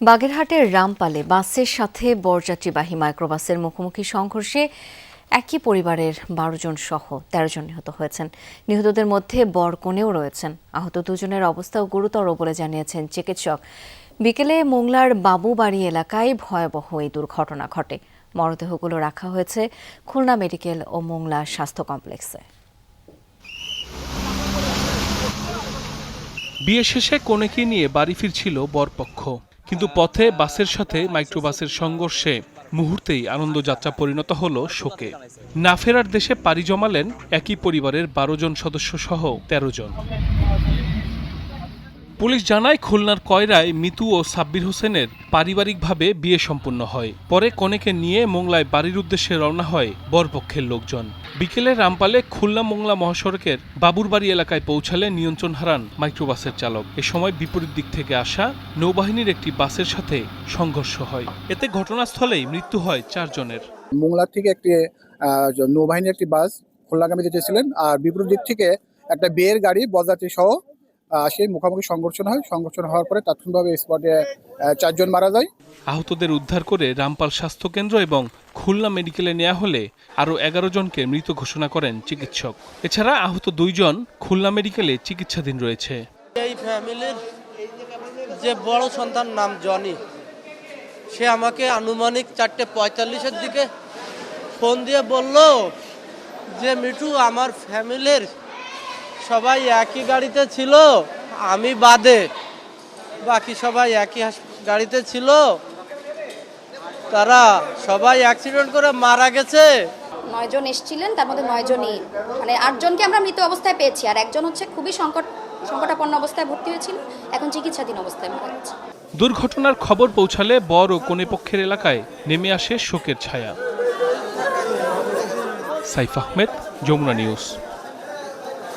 বাগেরহাটের রামপালে বাসের সাথে বরযাত্রীবাহী মাইক্রোবাসের মুখোমুখি সংঘর্ষে একই পরিবারের ১২ জন সহ ১৩ জন নিহত হয়েছেন। নিহতদের মধ্যে বর কনেও রয়েছেন। আহত দুজনের অবস্থাও গুরুতর বলে জানিয়েছেন চিকিৎসক। বিকেলে মোংলার বাবুবাড়ি এলাকায় ভয়াবহ এই দুর্ঘটনা ঘটে। মরদেহগুলো রাখা হয়েছে খুলনা মেডিকেল ও মোংলা স্বাস্থ্য কমপ্লেক্সে। বিয়ে শেষে কনেকে নিয়ে বাড়ি ফিরছিল বরপক্ষ, কিন্তু পথে বাসের সাথে মাইক্রোবাসের সংঘর্ষে মুহূর্তেই আনন্দযাত্রা পরিণত হলো শোকে। না ফেরার দেশে পাড়ি জমালেন একই পরিবারের ১২ জন সদস্য সহ ১৩ জন। পুলিশ জানায়, খুলনার কয়রায় মিতু ও সাব্বির হোসেনের পারিবারিকভাবে বিয়ে সম্পন্ন হয়। পরে কনেকে নিয়ে মোংলায় বাড়ির উদ্দেশ্যে রওনা হয় বরপক্ষের লোকজন। বিকেলে রামপালে খুলনা মোংলা মহাসড়কের বাবুরবাড়ি এলাকায় পৌঁছালে নিয়ন্ত্রণ হারান মাইক্রোবাসের চালক। এ সময় বিপরীত দিক থেকে আসা নৌবাহিনীর একটি বাসের সাথে সংঘর্ষ হয়। এতে ঘটনাস্থলেই মৃত্যু হয় ৪ জনের। মোংলা থেকে একটি নৌবাহিনীর একটি বাস খুলনাগামী যেতেছিলেন, আর বিপরীত দিক থেকে একটা বিয়ের গাড়ি বরযাত্রী সহ সেই মুখোমুখি সংঘর্ষণ হয়। সংঘর্ষণ হওয়ার পরে তাৎক্ষণিকভাবে স্পটে ৪ জন মারা যায়। আহতদের উদ্ধার করে রামপাল স্বাস্থ্যকেন্দ্র এবং খুলনা মেডিকেলে নেওয়া হলে আরও ১১ জনকে মৃত ঘোষণা করেন চিকিৎসক। এছাড়া আহত ২ জন খুলনা মেডিকেলে চিকিৎসাধীন রয়েছে। এই ফ্যামিলির যে বড় সন্তান নাম জনি, সে আমাকে আনুমানিক ৪:৪৫-এর দিকে ফোন দিয়ে বলল যে মিঠু, আমার ফ্যামিলির সবাই একই গাড়িতে ছিল, আমি বাদে বাকি সবাই একই গাড়িতে ছিল, তারা সবাই অ্যাক্সিডেন্ট করে মারা গেছে। ৯ জন এসেছিলেন, তার মধ্যে ৯ জনই মানে ৮ জনকে আমরা মৃত অবস্থায় পেয়েছি, আর একজন হচ্ছে খুবই সংকটাপন্ন অবস্থায় ভর্তি হয়েছিল, এখন চিকিৎসাধীন অবস্থায় মারা গেছে। দুর্ঘটনার খবর পৌঁছালে বর ও কনে পক্ষের এলাকায় নেমে আসে শোকের ছায়া। সাইফ আহমেদ, যমুনা নিউজ।